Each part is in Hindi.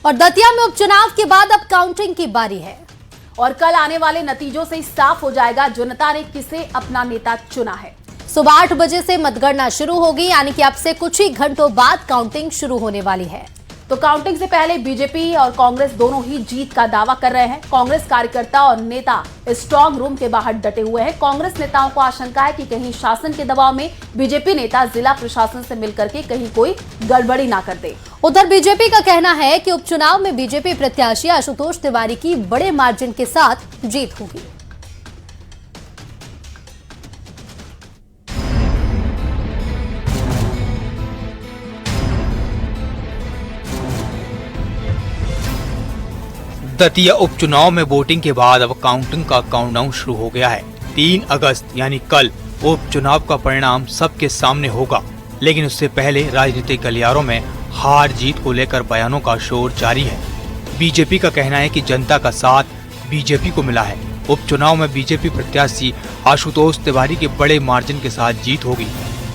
और दतिया में उपचुनाव के बाद अब काउंटिंग की बारी है और कल आने वाले नतीजों से साफ हो जाएगा जनता ने किसे अपना नेता चुना है। सुबह 8 बजे से मतगणना शुरू होगी, यानी कि अब से कुछ ही घंटों बाद काउंटिंग शुरू होने वाली है। तो काउंटिंग से पहले बीजेपी और कांग्रेस दोनों ही जीत का दावा कर रहे हैं। कांग्रेस कार्यकर्ता और नेता स्ट्रांग रूम के बाहर डटे हुए हैं। कांग्रेस नेताओं को आशंका है कि कहीं शासन के दबाव में बीजेपी नेता जिला प्रशासन से मिलकर के कहीं कोई गड़बड़ी ना कर दे। उधर बीजेपी का कहना है कि उपचुनाव में बीजेपी प्रत्याशी आशुतोष तिवारी की बड़े मार्जिन के साथ जीत होगी। दतिया उपचुनाव में वोटिंग के बाद अब काउंटिंग का काउंटडाउन शुरू हो गया है। 3 अगस्त यानी कल उपचुनाव का परिणाम सबके सामने होगा, लेकिन उससे पहले राजनीतिक गलियारों में हार जीत को लेकर बयानों का शोर जारी है। बीजेपी का कहना है कि जनता का साथ बीजेपी को मिला है। उपचुनाव में बीजेपी प्रत्याशी आशुतोष तिवारी के बड़े मार्जिन के साथ जीत होगी।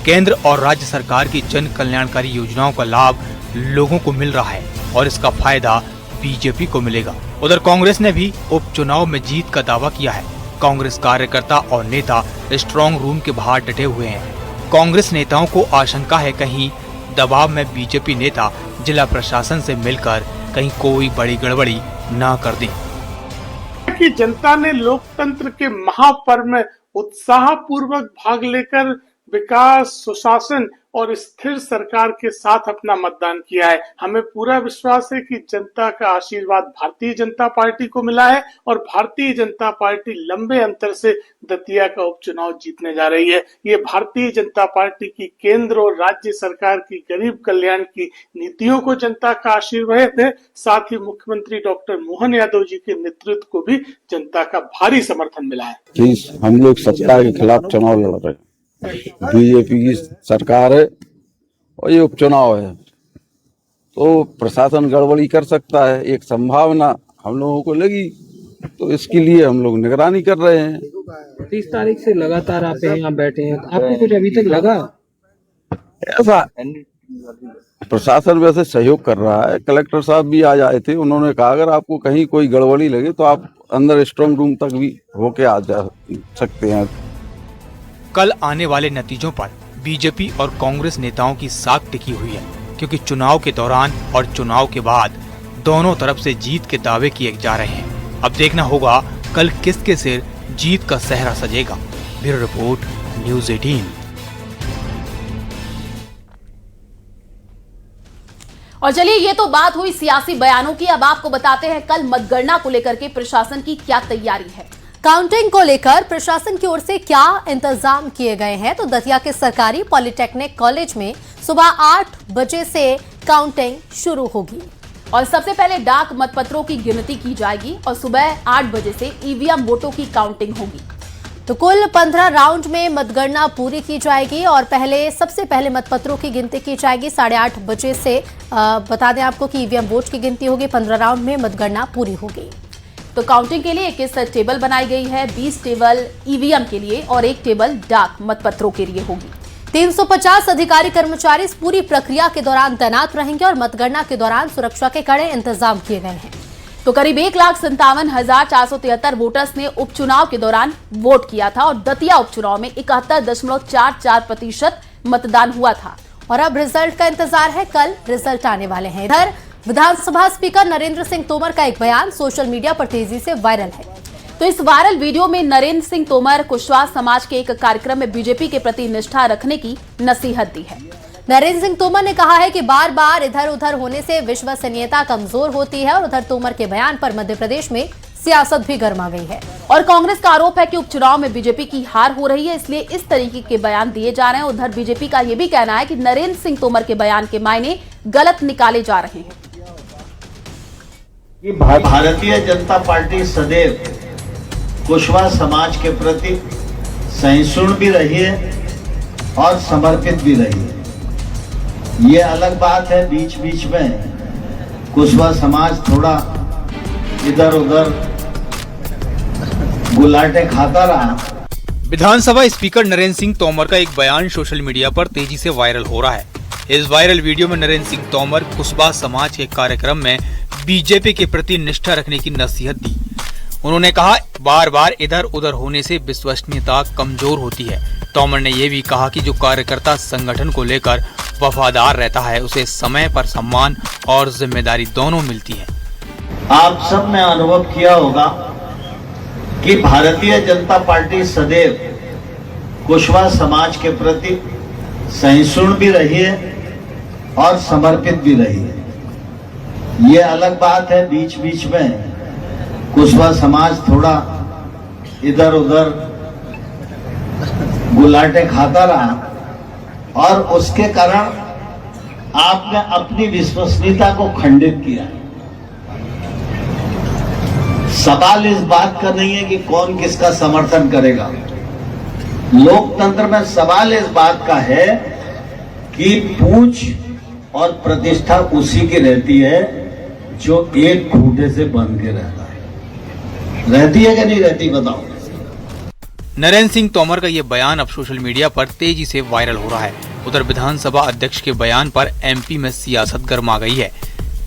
केंद्र और राज्य सरकार की जन कल्याणकारी योजनाओं का लाभ लोगों को मिल रहा है और इसका फायदा बीजेपी को मिलेगा। उधर कांग्रेस ने भी उपचुनाव में जीत का दावा किया है। कांग्रेस कार्यकर्ता और नेता स्ट्रांग रूम के बाहर डटे हुए हैं। कांग्रेस नेताओं को आशंका है कहीं दबाव में बीजेपी नेता जिला प्रशासन से मिलकर कहीं कोई बड़ी गड़बड़ी ना कर दें। कि जनता ने लोकतंत्र के महापर्व में उत्साहपूर्वक भाग लेकर विकास, सुशासन और स्थिर सरकार के साथ अपना मतदान किया है। हमें पूरा विश्वास है कि जनता का आशीर्वाद भारतीय जनता पार्टी को मिला है और भारतीय जनता पार्टी लंबे अंतर से दतिया का उपचुनाव जीतने जा रही है। ये भारतीय जनता पार्टी की केंद्र और राज्य सरकार की गरीब कल्याण की नीतियों को जनता का आशीर्वाद है। साथ ही मुख्यमंत्री डॉक्टर मोहन यादव जी के नेतृत्व को भी जनता का भारी समर्थन मिला है। हम लोग सत्ता के खिलाफ चुनाव लड़ रहे हैं। बीजेपी की सरकार है और ये उपचुनाव है, तो प्रशासन गड़बड़ी कर सकता है, एक संभावना हम लोगों को लगी, तो इसके लिए हम लोग निगरानी कर रहे हैं। 30 तारीख से लगातार आप यहाँ बैठे हैं, आपको कुछ अभी तक लगा? ऐसा प्रशासन वैसे सहयोग कर रहा है। कलेक्टर साहब भी आज आए थे, उन्होंने कहा अगर आपको कहीं कोई गड़बड़ी लगे तो आप अंदर स्ट्रांग रूम तक भी होके आ जा सकते हैं। कल आने वाले नतीजों पर बीजेपी और कांग्रेस नेताओं की साख टिकी हुई है, क्योंकि चुनाव के दौरान और चुनाव के बाद दोनों तरफ से जीत के दावे किए जा रहे हैं। अब देखना होगा कल किसके सिर जीत का सेहरा सजेगा। Bureau report, news 18। और चलिए, ये तो बात हुई सियासी बयानों की। अब आपको बताते हैं कल मतगणना को लेकर के प्रशासन की क्या तैयारी है। काउंटिंग को लेकर प्रशासन की ओर से क्या इंतजाम किए गए हैं, तो दतिया के सरकारी पॉलिटेक्निक कॉलेज में सुबह 8 बजे से काउंटिंग शुरू होगी और सबसे पहले डाक मतपत्रों की गिनती की जाएगी और सुबह 8 बजे से ईवीएम वोटों की काउंटिंग होगी। तो कुल 15 राउंड में मतगणना पूरी की जाएगी और सबसे पहले मतपत्रों की गिनती की जाएगी 8:30 बजे से। बता दें आपको कि ईवीएम वोट की गिनती होगी, 15 राउंड में मतगणना पूरी होगी। तो काउंटिंग के लिए 21 टेबल बनाई गई है, 20 टेबल ईवीएम के लिए और 1 टेबल डाक मतपत्रों के लिए होगी। 350 अधिकारी कर्मचारी इस पूरी प्रक्रिया के दौरान तैनात रहेंगे और मतगणना के दौरान सुरक्षा के कड़े इंतजाम किए गए हैं। तो करीब 1,57,473 वोटर्स ने उपचुनाव के दौरान वोट किया था और दतिया उपचुनाव में 71.44% मतदान हुआ था और अब रिजल्ट का इंतजार है। कल रिजल्ट आने वाले हैं। इधर विधानसभा स्पीकर नरेंद्र सिंह तोमर का एक बयान सोशल मीडिया पर तेजी से वायरल है। तो इस वायरल वीडियो में नरेंद्र सिंह तोमर कुशवाहा समाज के एक कार्यक्रम में बीजेपी के प्रति निष्ठा रखने की नसीहत दी है। नरेंद्र सिंह तोमर ने कहा है कि बार बार इधर उधर होने से विश्वसनीयता कमजोर होती है और उधर तोमर के बयान पर मध्य प्रदेश में सियासत भी गर्मा गई है और कांग्रेस का आरोप है कि उपचुनाव में बीजेपी की हार हो रही है, इसलिए इस तरीके के बयान दिए जा रहे हैं। उधर बीजेपी का यह भी कहना है कि नरेंद्र सिंह तोमर के बयान के मायने गलत निकाले जा रहे हैं। भारतीय जनता पार्टी सदैव कुशवाहा समाज के प्रति सहिष्णु भी रही है और समर्पित भी रही है। ये अलग बात है बीच बीच में कुशवाहा समाज थोड़ा इधर उधर गुलाटे खाता रहा। विधानसभा स्पीकर नरेंद्र सिंह तोमर का एक बयान सोशल मीडिया पर तेजी से वायरल हो रहा है। इस वायरल वीडियो में नरेंद्र सिंह तोमर कुशवाहा समाज के कार्यक्रम में बीजेपी के प्रति निष्ठा रखने की नसीहत दी। उन्होंने कहा, बार बार इधर उधर होने से विश्वसनीयता कमजोर होती है। तोमर ने यह भी कहा कि जो कार्यकर्ता संगठन को लेकर वफादार रहता है उसे समय पर सम्मान और जिम्मेदारी दोनों मिलती है। आप सब ने अनुभव किया होगा कि भारतीय जनता पार्टी सदैव कुशवाहा समाज के प्रति सहिष्णु भी रही है और समर्पित भी रही है। ये अलग बात है बीच बीच में कुशवाहा समाज थोड़ा इधर उधर गुलाटे खाता रहा और उसके कारण आपने अपनी विश्वसनीयता को खंडित किया। सवाल इस बात का नहीं है कि कौन किसका समर्थन करेगा। लोकतंत्र में सवाल इस बात का है कि पूंछ और प्रतिष्ठा उसी की रहती है जो एक खूंटे से बंध के रहता है। रहती है कि नहीं रहती, बताओ। नरेंद्र सिंह तोमर का ये बयान अब सोशल मीडिया पर तेजी से वायरल हो रहा है। उधर विधानसभा अध्यक्ष के बयान पर एमपी में सियासत गर्मा गई है।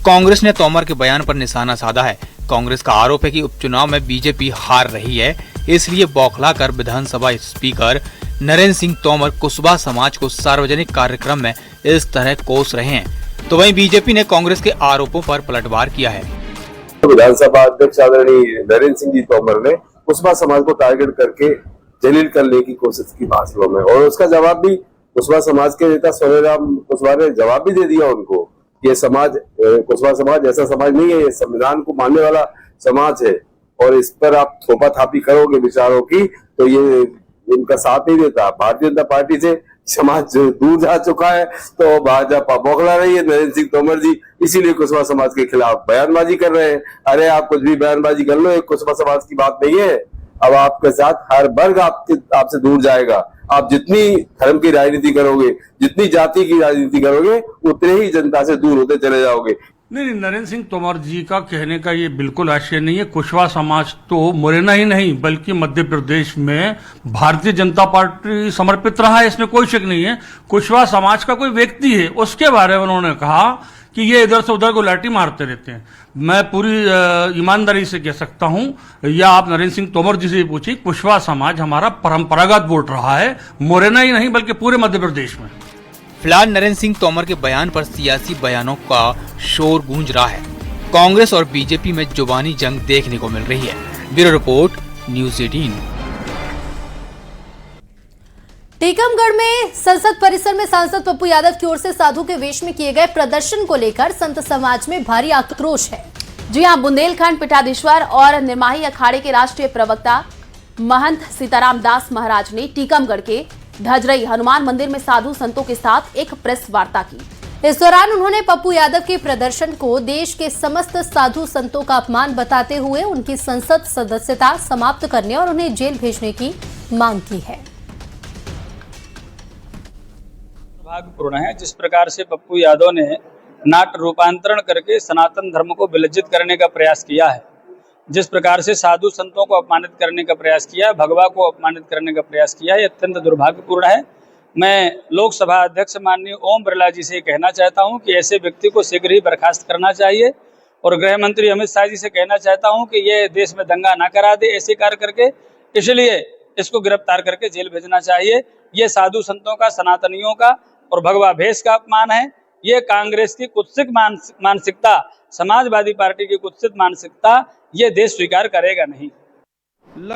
कांग्रेस ने तोमर के बयान पर निशाना साधा है। कांग्रेस का आरोप है कि उपचुनाव में बीजेपी हार रही है, इसलिए बौखलाकर विधानसभा स्पीकर नरेंद्र सिंह तोमर कुशवाहा समाज को सार्वजनिक कार्यक्रम में इस तरह कोस रहे हैं। तो वहीं बीजेपी ने कांग्रेस के आरोपों पर पलटवार किया है। विधानसभा अध्यक्ष आदरणीय नरेंद्र सिंह जी तोमर ने कुशवाहा समाज को टारगेट करके जलील करने की कोशिश की भाषणों में, और उसका जवाब भी कुशवाहा समाज के नेता सोनेराम कुशवाहा ने जवाब भी दे दिया उनको। ये समाज, कुशवाहा समाज ऐसा समाज नहीं है, ये संविधान को मानने वाला समाज है, और इस पर आप थोपा थापी करोगे विचारों की तो ये इनका साथ नहीं देता। भारतीय जनता पार्टी से समाज दूर जा चुका है, तो भाजपा बौखला रही है। नरेंद्र सिंह तोमर जी इसीलिए कुशवाहा समाज के खिलाफ बयानबाजी कर रहे हैं। अरे आप कुछ भी बयानबाजी कर लो, एक कुशवाहा समाज की बात नहीं है। अब आपके साथ हर वर्ग आपसे दूर जाएगा। आप जितनी धर्म की राजनीति करोगे, जितनी जाति की राजनीति करोगे, उतने ही जनता से दूर होते चले जाओगे। नहीं, नरेंद्र सिंह तोमर जी का कहने का ये बिल्कुल आशय नहीं है। कुशवाहा समाज तो मुरैना ही नहीं बल्कि मध्य प्रदेश में भारतीय जनता पार्टी समर्पित रहा है, इसमें कोई शक नहीं है। कुशवाहा समाज का कोई व्यक्ति है, उसके बारे में उन्होंने कहा कि ये इधर से उधर को लाठी मारते रहते हैं। मैं पूरी ईमानदारी से कह सकता हूं, या आप नरेंद्र सिंह तोमर जी से पूछिए, कुशवाहा समाज हमारा परंपरागत वोट रहा है, मुरैना ही नहीं बल्कि पूरे मध्य प्रदेश में। फिलहाल नरेंद्र सिंह तोमर के बयान पर सियासी बयानों का शोर गूंज रहा है। कांग्रेस और बीजेपी में जुबानी जंग देखने को मिल रही है। Bureau report, news 18। टीकमगढ़ में संसद परिसर में सांसद पप्पू यादव की ओर से साधु के वेश में किए गए प्रदर्शन को लेकर संत समाज में भारी आक्रोश है। जी हां, बुंदेलखंड पीठाधीश्वर और निर्माही अखाड़े के राष्ट्रीय प्रवक्ता महंत सीताराम दास महाराज ने टीकमगढ़ के ढजरई हनुमान मंदिर में साधु संतों के साथ एक प्रेस वार्ता की। इस दौरान उन्होंने पप्पू यादव के प्रदर्शन को देश के समस्त साधु संतों का अपमान बताते हुए उनकी संसद सदस्यता समाप्त करने और उन्हें जेल भेजने की मांग की है। दुर्भाग्यपूर्ण है जिस प्रकार से पप्पू यादव ने नाट्य रूपांतरण करके सनातन धर्म को विलज्जित करने का प्रयास किया है, जिस प्रकार से साधु संतों को अपमानित करने का प्रयास किया है, भगवा को अपमानित करने का प्रयास किया है, ये अत्यंत दुर्भाग्यपूर्ण है। मैं लोकसभा अध्यक्ष माननीय ओम बिरला जी से कहना चाहता हूं कि ऐसे व्यक्ति को शीघ्र ही बर्खास्त करना चाहिए, और गृह मंत्री अमित शाह जी से कहना चाहता हूं कि ये देश में दंगा ना करा दे ऐसे कार्य करके, इसलिए इसको गिरफ्तार करके जेल भेजना चाहिए। ये साधु संतों का, सनातनियों का और भगवा भेष का अपमान है। ये कांग्रेस की कुत्सित मानसिकता, समाजवादी पार्टी की कुत्सित मानसिकता ये देश स्वीकार करेगा नहीं।